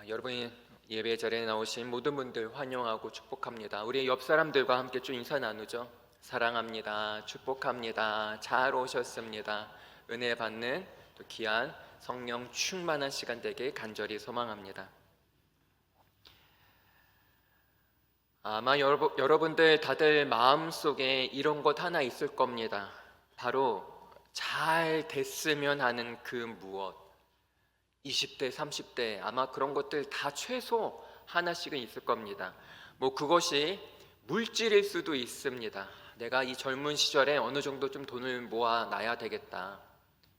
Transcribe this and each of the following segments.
여러분이 예배 자리에 나오신 모든 분들 환영하고 축복합니다. 우리 옆 사람들과 함께 좀 인사 나누죠. 사랑합니다. 축복합니다. 잘 오셨습니다. 은혜 받는 또 귀한 성령 충만한 시간 되길 간절히 소망합니다. 아마 여러분들 다들 마음속에 이런 것 하나 있을 겁니다. 바로 잘 됐으면 하는 그 무엇. 20대, 30대 아마 그런 것들 다 최소 하나씩은 있을 겁니다. 그것이 물질일 수도 있습니다. 내가 이 젊은 시절에 어느 정도 좀 돈을 모아 놔야 되겠다.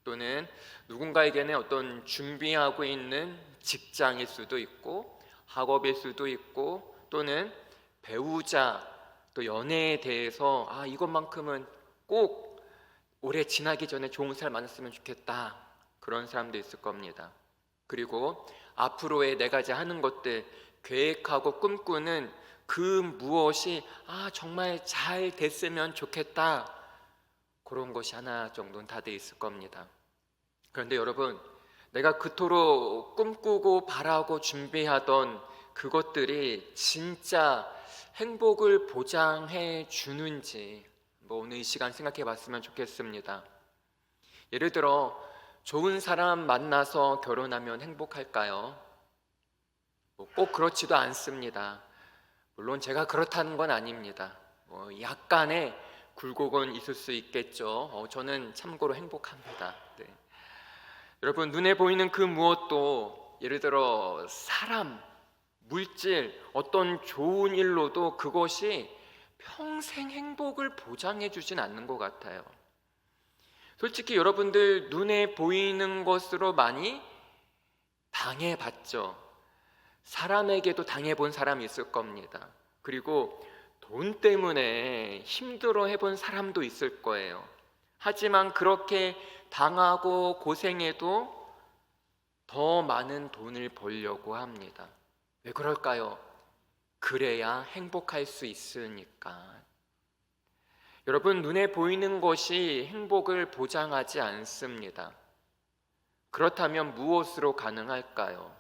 또는 누군가에게는 어떤 준비하고 있는 직장일 수도 있고 학업일 수도 있고 또는 배우자 또 연애에 대해서 이것만큼은 꼭 오래 지나기 전에 좋은 사람 만났으면 좋겠다. 그런 사람도 있을 겁니다. 그리고 앞으로의 내가 이제 하는 것들 계획하고 꿈꾸는 그 무엇이 정말 잘 됐으면 좋겠다. 그런 것이 하나 정도는 다들 있을 겁니다. 그런데 여러분, 내가 그토록 꿈꾸고 바라고 준비하던 그것들이 진짜 행복을 보장해 주는지 오늘 이 시간 생각해 봤으면 좋겠습니다. 예를 들어 좋은 사람 만나서 결혼하면 행복할까요? 꼭 그렇지도 않습니다. 물론 제가 그렇다는 건 아닙니다. 약간의 굴곡은 있을 수 있겠죠. 저는 참고로 행복합니다. 네. 여러분, 눈에 보이는 그 무엇도 예를 들어 사람, 물질, 어떤 좋은 일로도 그것이 평생 행복을 보장해 주진 않는 것 같아요. 솔직히 여러분들 눈에 보이는 것으로 많이 당해봤죠. 사람에게도 당해본 사람이 있을 겁니다. 그리고 돈 때문에 힘들어 해본 사람도 있을 거예요. 하지만 그렇게 당하고 고생해도 더 많은 돈을 벌려고 합니다. 왜 그럴까요? 그래야 행복할 수 있으니까. 여러분, 눈에 보이는 것이 행복을 보장하지 않습니다. 그렇다면 무엇으로 가능할까요?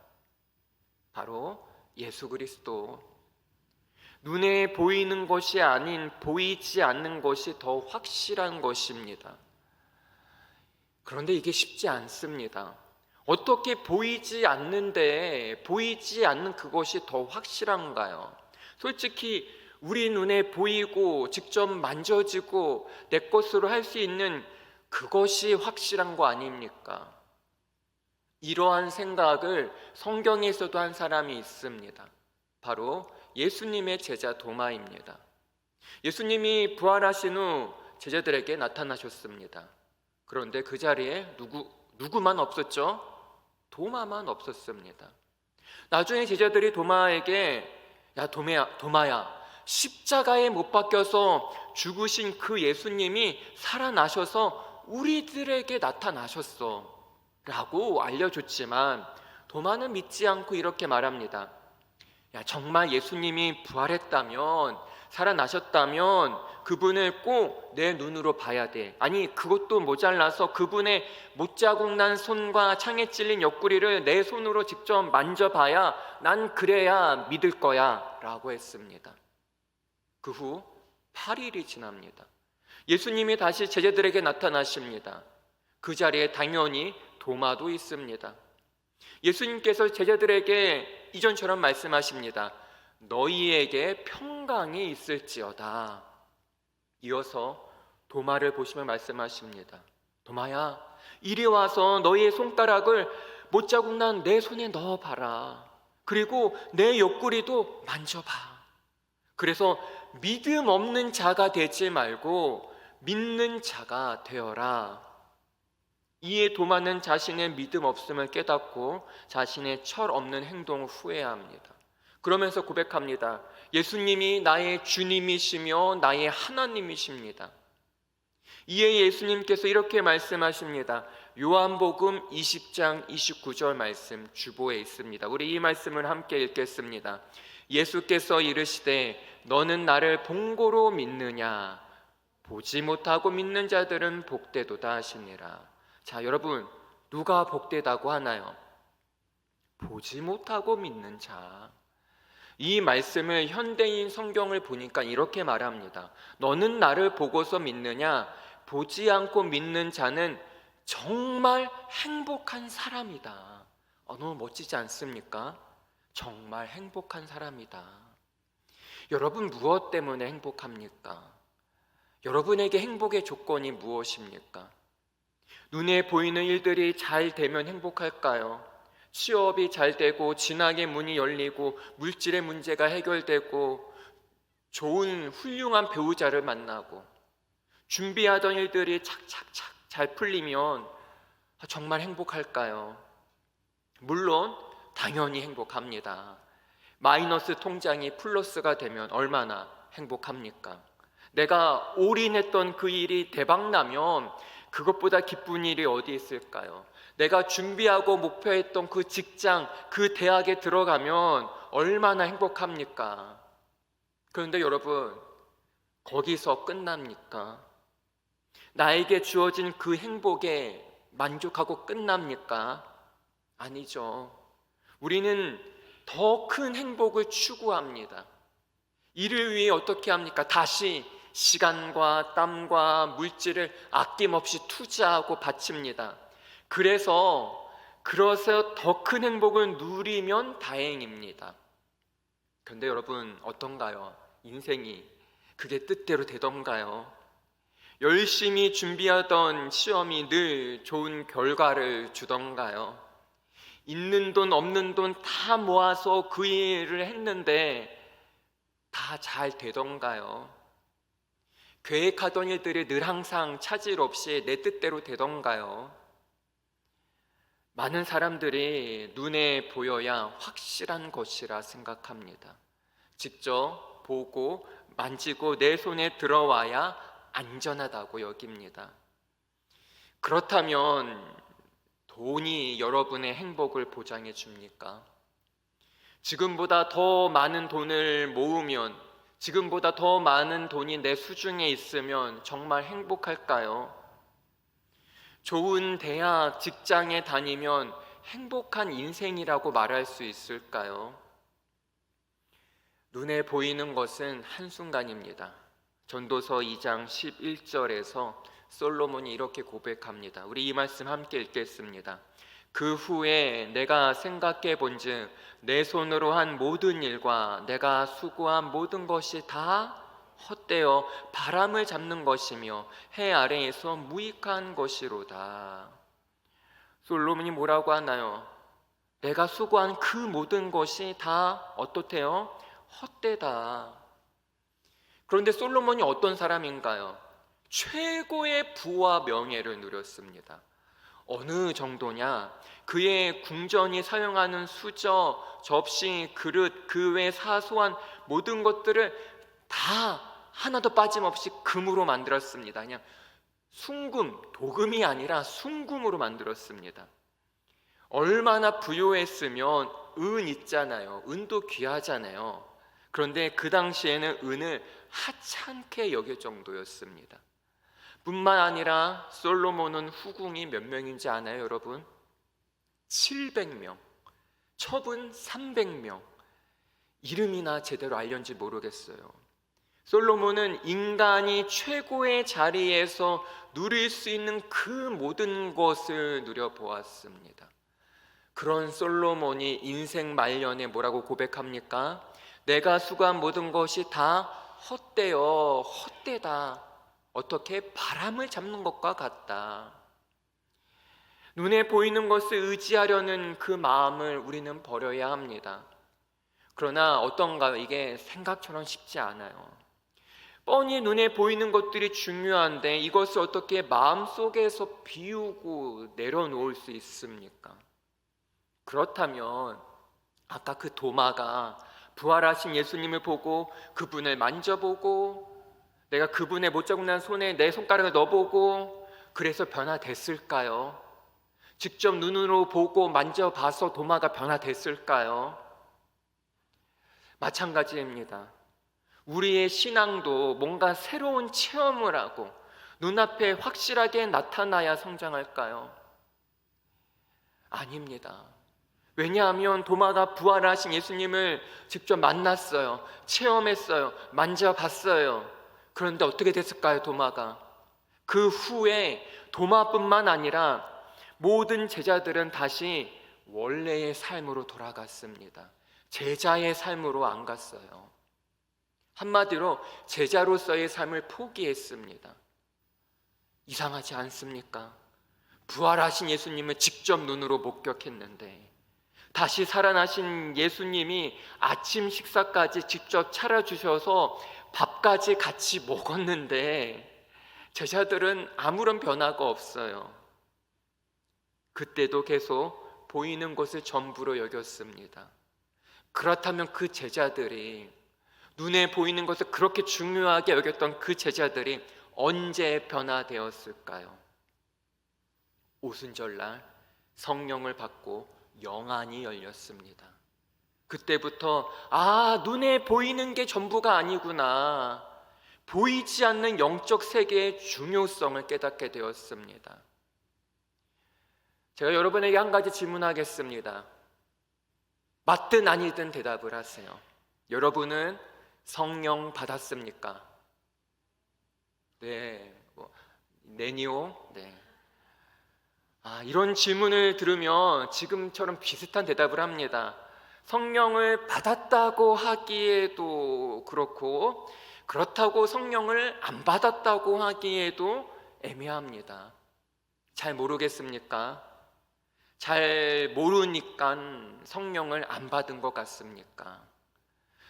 바로 예수 그리스도. 눈에 보이는 것이 아닌 보이지 않는 것이 더 확실한 것입니다. 그런데 이게 쉽지 않습니다. 어떻게 보이지 않는데 보이지 않는 그것이 더 확실한가요? 솔직히 우리 눈에 보이고 직접 만져지고 내 것으로 할 수 있는 그것이 확실한 거 아닙니까? 이러한 생각을 성경에서도 한 사람이 있습니다. 바로 예수님의 제자 도마입니다. 예수님이 부활하신 후 제자들에게 나타나셨습니다. 그런데 그 자리에 누구만 없었죠? 도마만 없었습니다. 나중에 제자들이 도마에게 야 도마야, 십자가에 못 박혀서 죽으신 그 예수님이 살아나셔서 우리들에게 나타나셨어 라고 알려줬지만 도마는 믿지 않고 이렇게 말합니다. 정말 예수님이 부활했다면 살아나셨다면 그분을 꼭 내 눈으로 봐야 돼. 아니 그것도 모자라서 그분의 못자국 난 손과 창에 찔린 옆구리를 내 손으로 직접 만져봐야 난 그래야 믿을 거야 라고 했습니다. 그 후 8일이 지납니다. 예수님이 다시 제자들에게 나타나십니다. 그 자리에 당연히 도마도 있습니다. 예수님께서 제자들에게 이전처럼 말씀하십니다. 너희에게 평강이 있을지어다. 이어서 도마를 보시며 말씀하십니다. 도마야, 이리 와서 너희의 손가락을 못자국 난 내 손에 넣어봐라. 그리고 내 옆구리도 만져봐. 그래서 믿음 없는 자가 되지 말고 믿는 자가 되어라. 이에 도마는 자신의 믿음 없음을 깨닫고 자신의 철 없는 행동을 후회합니다. 그러면서 고백합니다. 예수님이 나의 주님이시며 나의 하나님이십니다. 이에 예수님께서 이렇게 말씀하십니다. 요한복음 20장 29절 말씀 주보에 있습니다. 우리 이 말씀을 함께 읽겠습니다. 예수께서 이르시되 너는 나를 본고로 믿느냐? 보지 못하고 믿는 자들은 복되도다 하시니라. 자, 여러분, 누가 복되다고 하나요? 보지 못하고 믿는 자. 이 말씀을 현대인 성경을 보니까 이렇게 말합니다. 너는 나를 보고서 믿느냐? 보지 않고 믿는 자는 정말 행복한 사람이다. 너무 멋지지 않습니까? 정말 행복한 사람이다. 여러분, 무엇 때문에 행복합니까? 여러분에게 행복의 조건이 무엇입니까? 눈에 보이는 일들이 잘 되면 행복할까요? 취업이 잘 되고 진학의 문이 열리고 물질의 문제가 해결되고 좋은 훌륭한 배우자를 만나고 준비하던 일들이 착착착 잘 풀리면 정말 행복할까요? 물론 당연히 행복합니다. 마이너스 통장이 플러스가 되면 얼마나 행복합니까? 내가 올인했던 그 일이 대박나면 그것보다 기쁜 일이 어디 있을까요? 내가 준비하고 목표했던 그 직장, 그 대학에 들어가면 얼마나 행복합니까? 그런데 여러분, 거기서 끝납니까? 나에게 주어진 그 행복에 만족하고 끝납니까? 아니죠. 우리는 더 큰 행복을 추구합니다. 이를 위해 어떻게 합니까? 다시 시간과 땀과 물질을 아낌없이 투자하고 바칩니다. 그래서 더 큰 행복을 누리면 다행입니다. 그런데 여러분, 어떤가요? 인생이 그게 뜻대로 되던가요? 열심히 준비하던 시험이 늘 좋은 결과를 주던가요? 있는 돈 없는 돈 다 모아서 그 일을 했는데 다 잘 되던가요? 계획하던 일들이 늘 항상 차질 없이 내 뜻대로 되던가요? 많은 사람들이 눈에 보여야 확실한 것이라 생각합니다. 직접 보고 만지고 내 손에 들어와야 안전하다고 여깁니다. 그렇다면 돈이 여러분의 행복을 보장해 줍니까? 지금보다 더 많은 돈을 모으면, 지금보다 더 많은 돈이 내 수중에 있으면 정말 행복할까요? 좋은 대학, 직장에 다니면 행복한 인생이라고 말할 수 있을까요? 눈에 보이는 것은 한순간입니다. 전도서 2장 11절에서 솔로몬이 이렇게 고백합니다. 우리 이 말씀 함께 읽겠습니다. 그 후에 내가 생각해 본즉 내 손으로 한 모든 일과 내가 수고한 모든 것이 다 헛되어 바람을 잡는 것이며 해 아래에서 무익한 것이로다. 솔로몬이 뭐라고 하나요? 내가 수고한 그 모든 것이 다 어떻대요? 헛되다. 그런데 솔로몬이 어떤 사람인가요? 최고의 부와 명예를 누렸습니다. 어느 정도냐? 그의 궁전이 사용하는 수저, 접시, 그릇, 그 외 사소한 모든 것들을 다 하나도 빠짐없이 금으로 만들었습니다. 그냥 순금, 도금이 아니라 순금으로 만들었습니다. 얼마나 부유했으면 은 있잖아요. 은도 귀하잖아요. 그런데 그 당시에는 은을 하찮게 여길 정도였습니다. 뿐만 아니라 솔로몬은 후궁이 몇 명인지 아나요, 여러분? 700명, 첩은 300명. 이름이나 제대로 알렸는지 모르겠어요. 솔로몬은 인간이 최고의 자리에서 누릴 수 있는 그 모든 것을 누려보았습니다. 그런 솔로몬이 인생 말년에 뭐라고 고백합니까? 내가 수고한 모든 것이 다 헛되어 헛되다. 어떻게 바람을 잡는 것과 같다. 눈에 보이는 것을 의지하려는 그 마음을 우리는 버려야 합니다. 그러나 어떤가요? 이게 생각처럼 쉽지 않아요. 뻔히 눈에 보이는 것들이 중요한데 이것을 어떻게 마음속에서 비우고 내려놓을 수 있습니까? 그렇다면 아까 그 도마가 부활하신 예수님을 보고 그분을 만져보고 내가 그분의 못자국난 손에 내 손가락을 넣어보고 그래서 변화됐을까요? 직접 눈으로 보고 만져봐서 도마가 변화됐을까요? 마찬가지입니다. 우리의 신앙도 뭔가 새로운 체험을 하고 눈앞에 확실하게 나타나야 성장할까요? 아닙니다. 왜냐하면 도마가 부활하신 예수님을 직접 만났어요. 체험했어요. 만져봤어요. 그런데 어떻게 됐을까요, 도마가? 그 후에 도마뿐만 아니라 모든 제자들은 다시 원래의 삶으로 돌아갔습니다. 제자의 삶으로 안 갔어요. 한마디로 제자로서의 삶을 포기했습니다. 이상하지 않습니까? 부활하신 예수님을 직접 눈으로 목격했는데, 다시 살아나신 예수님이 아침 식사까지 직접 차려주셔서 밥까지 같이 먹었는데 제자들은 아무런 변화가 없어요. 그때도 계속 보이는 것을 전부로 여겼습니다. 그렇다면 그 제자들이, 눈에 보이는 것을 그렇게 중요하게 여겼던 그 제자들이 언제 변화되었을까요? 오순절날 성령을 받고 영안이 열렸습니다. 그때부터 눈에 보이는 게 전부가 아니구나, 보이지 않는 영적 세계의 중요성을 깨닫게 되었습니다. 제가 여러분에게 한 가지 질문하겠습니다. 맞든 아니든 대답을 하세요. 여러분은 성령 받았습니까? 네. 네니오? 네. 이런 질문을 들으면 지금처럼 비슷한 대답을 합니다. 성령을 받았다고 하기에도 그렇고, 그렇다고 성령을 안 받았다고 하기에도 애매합니다. 잘 모르겠습니까? 잘 모르니까 성령을 안 받은 것 같습니까?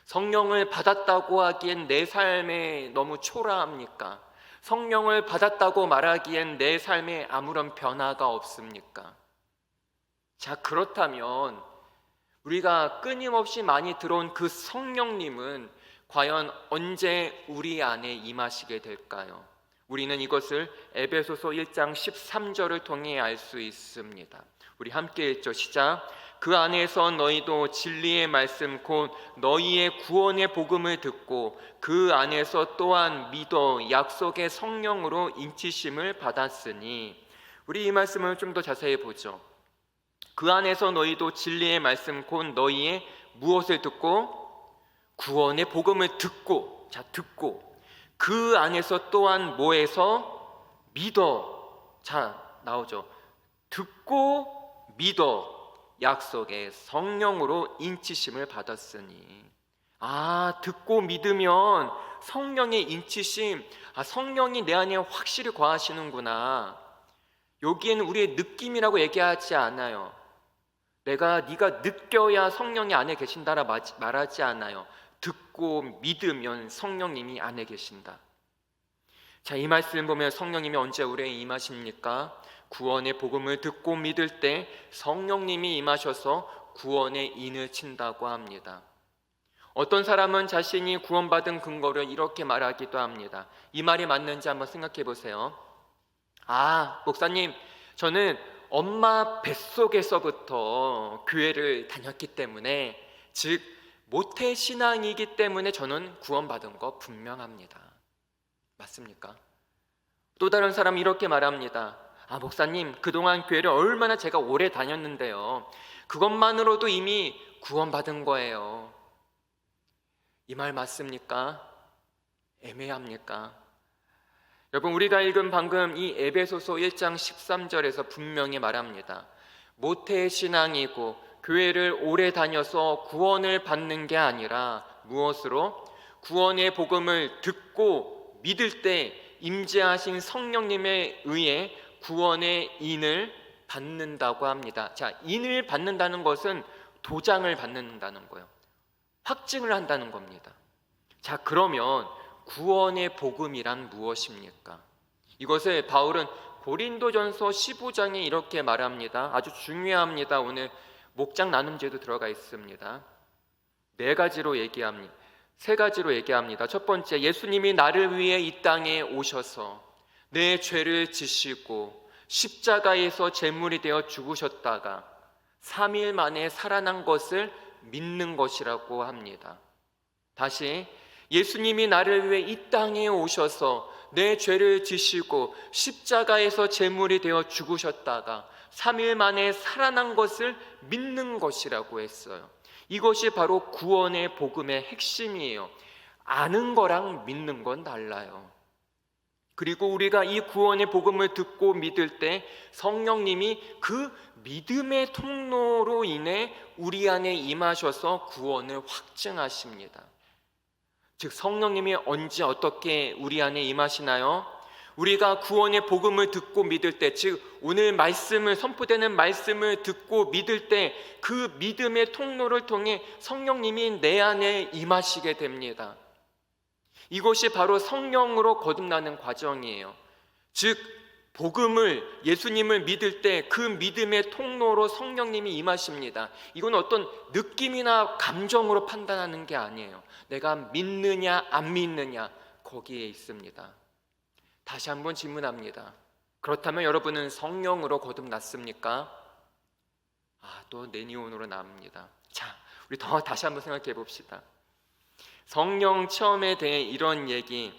성령을 받았다고 하기엔 내 삶에 너무 초라합니까? 성령을 받았다고 말하기엔 내 삶에 아무런 변화가 없습니까? 자, 그렇다면 우리가 끊임없이 많이 들어온 그 성령님은 과연 언제 우리 안에 임하시게 될까요? 우리는 이것을 에베소서 1장 13절을 통해 알 수 있습니다. 우리 함께 읽죠. 시작. 그 안에서 너희도 진리의 말씀 곧 너희의 구원의 복음을 듣고 그 안에서 또한 믿어 약속의 성령으로 인치심을 받았으니. 우리 이 말씀을 좀 더 자세히 보죠. 그 안에서 너희도 진리의 말씀 곧 너희의 무엇을 듣고? 구원의 복음을 듣고. 자, 듣고 그 안에서 또한 뭐에서? 믿어. 자, 나오죠. 듣고 믿어 약속의 성령으로 인치심을 받았으니. 듣고 믿으면 성령의 인치심, 성령이 내 안에 확실히 거하시는구나. 여기에는 우리의 느낌이라고 얘기하지 않아요. 네가 느껴야 성령이 안에 계신다라 말하지 않아요. 듣고 믿으면 성령님이 안에 계신다. 자, 이 말씀 보면 성령님이 언제 우리에 임하십니까? 구원의 복음을 듣고 믿을 때 성령님이 임하셔서 구원의 인을 친다고 합니다. 어떤 사람은 자신이 구원받은 근거를 이렇게 말하기도 합니다. 이 말이 맞는지 한번 생각해 보세요. 목사님, 저는 엄마 뱃속에서부터 교회를 다녔기 때문에, 즉 모태 신앙이기 때문에 저는 구원받은 거 분명합니다. 맞습니까? 또 다른 사람이 이렇게 말합니다. 목사님, 그동안 교회를 얼마나 제가 오래 다녔는데요, 그것만으로도 이미 구원받은 거예요. 이 말 맞습니까? 애매합니까? 여러분, 우리가 읽은 방금 이 에베소서 1장 13절에서 분명히 말합니다. 모태 신앙이고 교회를 오래 다녀서 구원을 받는 게 아니라 무엇으로? 구원의 복음을 듣고 믿을 때 임재하신 성령님에 의해 구원의 인을 받는다고 합니다. 자, 인을 받는다는 것은 도장을 받는다는 거예요. 확증을 한다는 겁니다. 자, 그러면 구원의 복음이란 무엇입니까? 이것을 바울은 고린도전서 15장에 이렇게 말합니다. 아주 중요합니다. 오늘 목장 나눔제도 들어가 있습니다. 세 가지로 얘기합니다. 첫 번째, 예수님이 나를 위해 이 땅에 오셔서 내 죄를 지시고 십자가에서 제물이 되어 죽으셨다가 3일 만에 살아난 것을 믿는 것이라고 합니다. 다시, 예수님이 나를 위해 이 땅에 오셔서 내 죄를 지시고 십자가에서 제물이 되어 죽으셨다가 3일 만에 살아난 것을 믿는 것이라고 했어요. 이것이 바로 구원의 복음의 핵심이에요. 아는 거랑 믿는 건 달라요. 그리고 우리가 이 구원의 복음을 듣고 믿을 때 성령님이 그 믿음의 통로로 인해 우리 안에 임하셔서 구원을 확증하십니다. 즉 성령님이 언제 어떻게 우리 안에 임하시나요? 우리가 구원의 복음을 듣고 믿을 때, 즉 오늘 말씀을 선포되는 말씀을 듣고 믿을 때 그 믿음의 통로를 통해 성령님이 내 안에 임하시게 됩니다. 이것이 바로 성령으로 거듭나는 과정이에요. 즉 복음을, 예수님을 믿을 때 그 믿음의 통로로 성령님이 임하십니다. 이건 어떤 느낌이나 감정으로 판단하는 게 아니에요. 내가 믿느냐 안 믿느냐 거기에 있습니다. 다시 한번 질문합니다. 그렇다면 여러분은 성령으로 거듭났습니까? 또 네니온으로 나옵니다. 자, 우리 다시 한번 생각해 봅시다. 성령 체험에 대해 이런 얘기,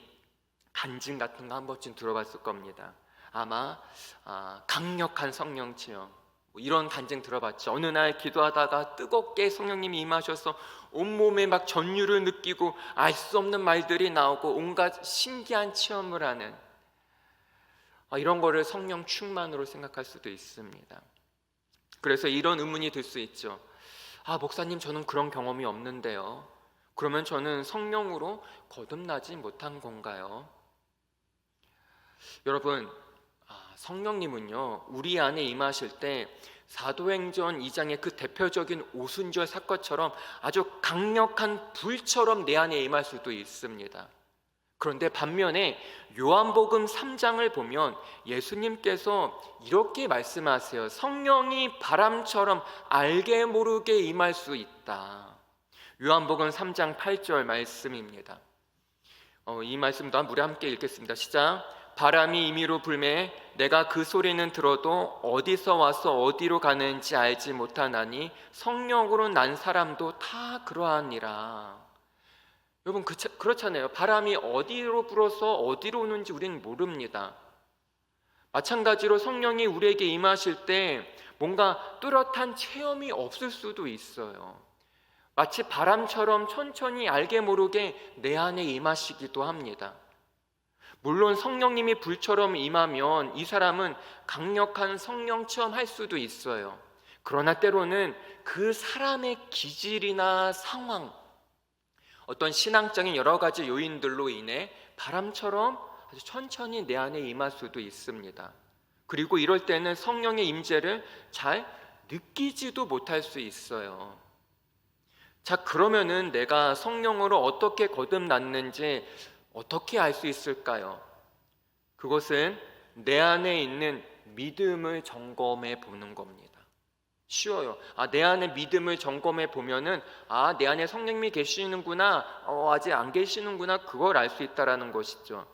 간증 같은 거 한 번쯤 들어봤을 겁니다. 아마 강력한 성령 체험, 이런 간증 들어봤죠. 어느 날 기도하다가 뜨겁게 성령님이 임하셔서 온몸에 막 전율을 느끼고 알 수 없는 말들이 나오고 온갖 신기한 체험을 하는, 이런 거를 성령 충만으로 생각할 수도 있습니다. 그래서 이런 의문이 들 수 있죠. 목사님, 저는 그런 경험이 없는데요. 그러면 저는 성령으로 거듭나지 못한 건가요? 여러분, 성령님은요 우리 안에 임하실 때 사도행전 2장의 그 대표적인 오순절 사건처럼 아주 강력한 불처럼 내 안에 임할 수도 있습니다. 그런데 반면에 요한복음 3장을 보면 예수님께서 이렇게 말씀하세요. 성령이 바람처럼 알게 모르게 임할 수 있다. 요한복음 3장 8절 말씀입니다. 이 말씀도 우리 함께 읽겠습니다. 시작. 바람이 임의로 불매 내가 그 소리는 들어도 어디서 와서 어디로 가는지 알지 못하나니 성령으로 난 사람도 다 그러하니라. 여러분 그렇잖아요. 바람이 어디로 불어서 어디로 오는지 우리는 모릅니다. 마찬가지로 성령이 우리에게 임하실 때 뭔가 뚜렷한 체험이 없을 수도 있어요. 마치 바람처럼 천천히 알게 모르게 내 안에 임하시기도 합니다. 물론 성령님이 불처럼 임하면 이 사람은 강력한 성령 체험할 수도 있어요. 그러나 때로는 그 사람의 기질이나 상황, 어떤 신앙적인 여러 가지 요인들로 인해 바람처럼 아주 천천히 내 안에 임할 수도 있습니다. 그리고 이럴 때는 성령의 임재를 잘 느끼지도 못할 수 있어요. 자, 그러면은 내가 성령으로 어떻게 거듭났는지 어떻게 알 수 있을까요? 그것은 내 안에 있는 믿음을 점검해 보는 겁니다. 쉬워요. 내 안에 믿음을 점검해 보면은 내 안에 성령님이 계시는구나, 아직 안 계시는구나, 그걸 알 수 있다라는 것이죠.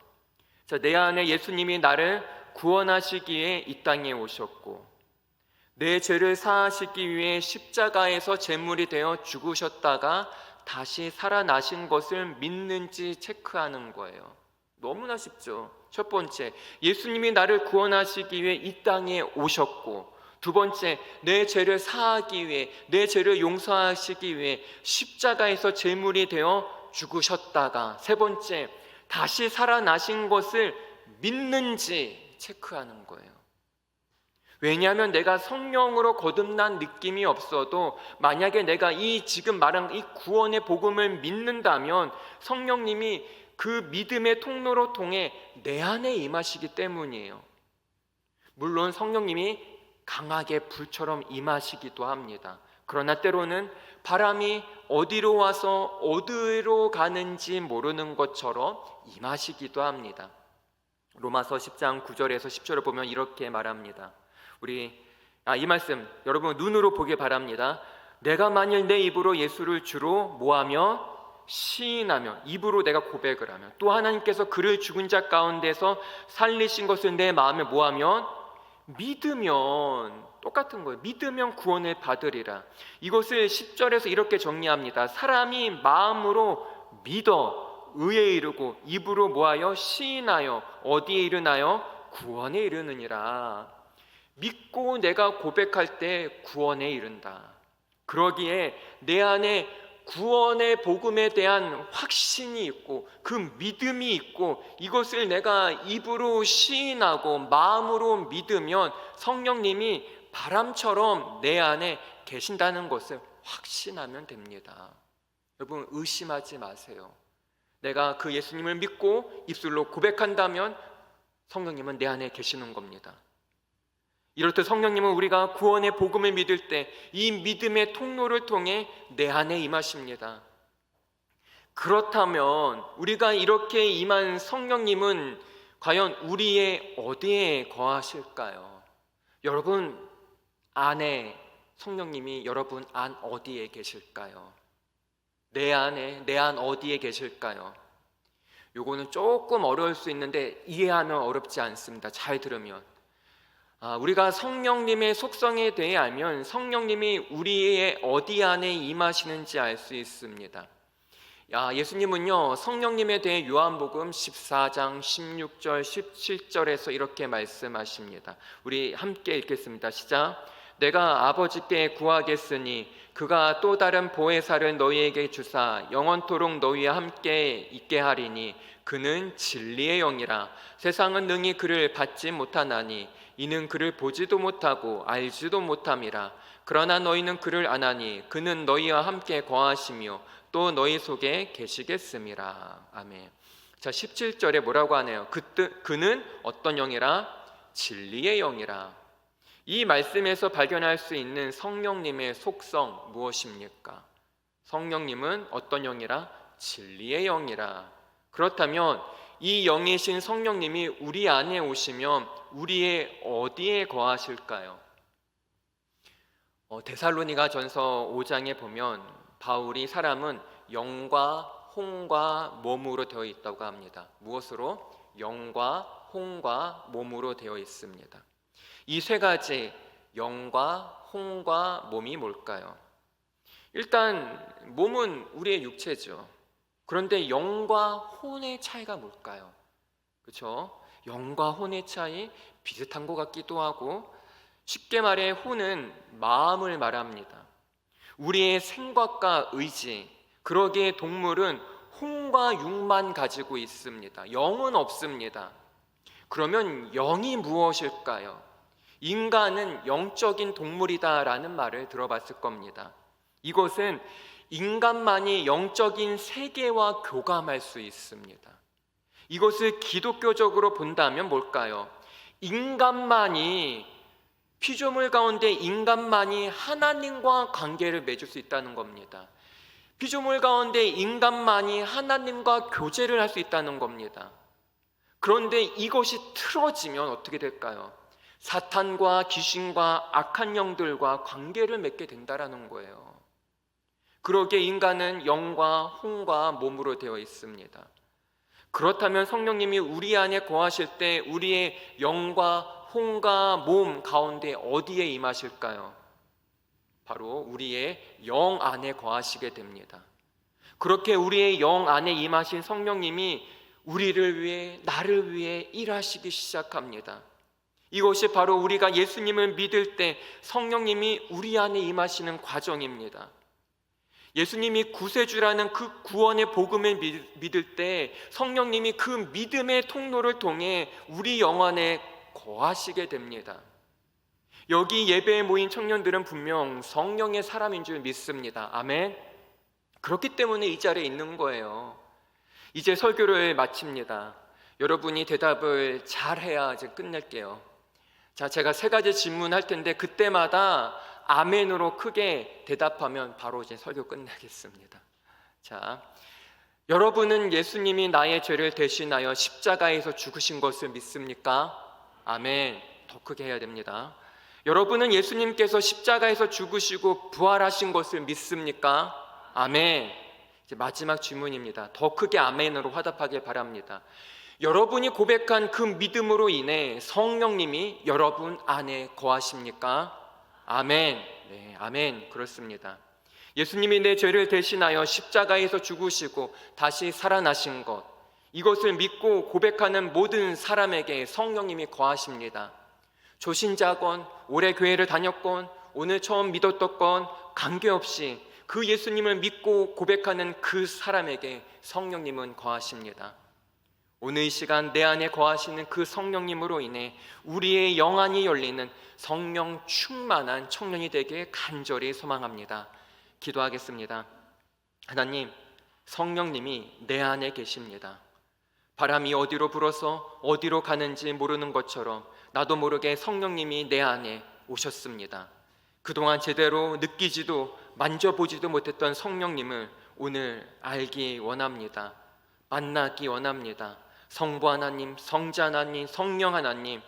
자, 내 안에 예수님이 나를 구원하시기에 이 땅에 오셨고 내 죄를 사하시기 위해 십자가에서 제물이 되어 죽으셨다가 다시 살아나신 것을 믿는지 체크하는 거예요. 너무나 쉽죠. 첫 번째, 예수님이 나를 구원하시기 위해 이 땅에 오셨고, 두 번째, 내 죄를 사하기 위해, 내 죄를 용서하시기 위해 십자가에서 제물이 되어 죽으셨다가, 세 번째, 다시 살아나신 것을 믿는지 체크하는 거예요. 왜냐하면 내가 성령으로 거듭난 느낌이 없어도 만약에 내가 이 지금 말한 이 구원의 복음을 믿는다면 성령님이 그 믿음의 통로로 통해 내 안에 임하시기 때문이에요. 물론 성령님이 강하게 불처럼 임하시기도 합니다. 그러나 때로는 바람이 어디로 와서 어디로 가는지 모르는 것처럼 임하시기도 합니다. 로마서 10장 9절에서 10절을 보면 이렇게 말합니다. 이 말씀 여러분 눈으로 보길 바랍니다. 내가 만일 내 입으로 예수를 주로 뭐하며 시인하며, 입으로 내가 고백을 하면, 또 하나님께서 그를 죽은 자 가운데서 살리신 것을 내 마음에 뭐하면 믿으면, 똑같은 거예요. 믿으면 구원을 받으리라. 이것을 10절에서 이렇게 정리합니다. 사람이 마음으로 믿어 의에 이르고 입으로 모하여 시인하여 어디에 이르나요? 구원에 이르느니라. 믿고 내가 고백할 때 구원에 이른다. 그러기에 내 안에 구원의 복음에 대한 확신이 있고 그 믿음이 있고 이것을 내가 입으로 시인하고 마음으로 믿으면 성령님이 바람처럼 내 안에 계신다는 것을 확신하면 됩니다. 여러분, 의심하지 마세요. 내가 그 예수님을 믿고 입술로 고백한다면 성령님은 내 안에 계시는 겁니다. 이렇듯 성령님은 우리가 구원의 복음을 믿을 때 이 믿음의 통로를 통해 내 안에 임하십니다. 그렇다면 우리가 이렇게 임한 성령님은 과연 우리의 어디에 거하실까요? 여러분 안에 성령님이 여러분 안 어디에 계실까요? 내 안에, 내 안 어디에 계실까요? 요거는 조금 어려울 수 있는데 이해하면 어렵지 않습니다. 잘 들으면. 우리가 성령님의 속성에 대해 알면 성령님이 우리의 어디 안에 임하시는지 알 수 있습니다. 예수님은요, 성령님에 대해 요한복음 14장 16절 17절에서 이렇게 말씀하십니다. 우리 함께 읽겠습니다. 시작. 내가 아버지께 구하겠으니 그가 또 다른 보혜사를 너희에게 주사 영원토록 너희와 함께 있게 하리니 그는 진리의 영이라. 세상은 능히 그를 받지 못하나니 이는 그를 보지도 못하고 알지도 못함이라. 그러나 너희는 그를 아나니 그는 너희와 함께 거하시며 또 너희 속에 계시겠음이라. 아멘. 자, 17절에 뭐라고 하네요? 그는 어떤 영이라? 진리의 영이라. 이 말씀에서 발견할 수 있는 성령님의 속성 무엇입니까? 성령님은 어떤 영이라? 진리의 영이라. 그렇다면 이 영이신 성령님이 우리 안에 오시면 우리의 어디에 거하실까요? 데살로니가 전서 5장에 보면 바울이 사람은 영과 혼과 몸으로 되어 있다고 합니다. 무엇으로? 영과 혼과 몸으로 되어 있습니다. 이 세 가지 영과 혼과 몸이 뭘까요? 일단 몸은 우리의 육체죠. 그런데 영과 혼의 차이가 뭘까요? 그렇죠? 영과 혼의 차이 비슷한 것 같기도 하고, 쉽게 말해 혼은 마음을 말합니다. 우리의 생각과 의지, 그러기에 동물은 혼과 육만 가지고 있습니다. 영은 없습니다. 그러면 영이 무엇일까요? 인간은 영적인 동물이다라는 말을 들어봤을 겁니다. 이것은 인간만이 영적인 세계와 교감할 수 있습니다. 이것을 기독교적으로 본다면 뭘까요? 피조물 가운데 인간만이 하나님과 관계를 맺을 수 있다는 겁니다. 피조물 가운데 인간만이 하나님과 교제를 할 수 있다는 겁니다. 그런데 이것이 틀어지면 어떻게 될까요? 사탄과 귀신과 악한 영들과 관계를 맺게 된다는 거예요. 그러기에 인간은 영과 혼과 몸으로 되어 있습니다. 그렇다면 성령님이 우리 안에 거하실 때 우리의 영과 혼과 몸 가운데 어디에 임하실까요? 바로 우리의 영 안에 거하시게 됩니다. 그렇게 우리의 영 안에 임하신 성령님이 우리를 위해, 나를 위해 일하시기 시작합니다. 이것이 바로 우리가 예수님을 믿을 때 성령님이 우리 안에 임하시는 과정입니다. 예수님이 구세주라는 그 구원의 복음을 믿을 때 성령님이 그 믿음의 통로를 통해 우리 영 안에 거하시게 됩니다. 여기 예배에 모인 청년들은 분명 성령의 사람인 줄 믿습니다. 아멘. 그렇기 때문에 이 자리에 있는 거예요. 이제 설교를 마칩니다. 여러분이 대답을 잘해야 이제 끝낼게요. 자, 제가 세 가지 질문할 텐데 그때마다 아멘으로 크게 대답하면 바로 이제 설교 끝내겠습니다. 자, 여러분은 예수님이 나의 죄를 대신하여 십자가에서 죽으신 것을 믿습니까? 아멘. 더 크게 해야 됩니다. 여러분은 예수님께서 십자가에서 죽으시고 부활하신 것을 믿습니까? 아멘. 이제 마지막 질문입니다. 더 크게 아멘으로 화답하길 바랍니다. 여러분이 고백한 그 믿음으로 인해 성령님이 여러분 안에 거하십니까? 아멘. 네, 아멘. 그렇습니다. 예수님이 내 죄를 대신하여 십자가에서 죽으시고 다시 살아나신 것, 이것을 믿고 고백하는 모든 사람에게 성령님이 거하십니다. 초신자건, 오래 교회를 다녔건, 오늘 처음 믿었던 건 관계없이 그 예수님을 믿고 고백하는 그 사람에게 성령님은 거하십니다. 오늘 이 시간 내 안에 거하시는 그 성령님으로 인해 우리의 영안이 열리는 성령 충만한 청년이 되길 간절히 소망합니다. 기도하겠습니다. 하나님, 성령님이 내 안에 계십니다. 바람이 어디로 불어서 어디로 가는지 모르는 것처럼 나도 모르게 성령님이 내 안에 오셨습니다. 그동안 제대로 느끼지도 만져보지도 못했던 성령님을 오늘 알기 원합니다. 만나기 원합니다. 성부 하나님, 성자 하나님, 성령 하나님,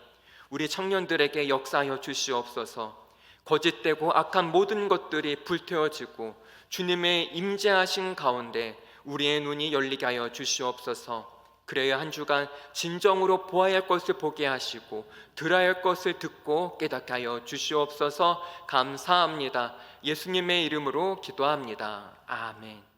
우리 청년들에게 역사하여 주시옵소서. 거짓되고 악한 모든 것들이 불태워지고 주님의 임재하신 가운데 우리의 눈이 열리게 하여 주시옵소서. 그래야 한 주간 진정으로 보아야 할 것을 보게 하시고 들어야 할 것을 듣고 깨닫게 하여 주시옵소서. 감사합니다. 예수님의 이름으로 기도합니다. 아멘.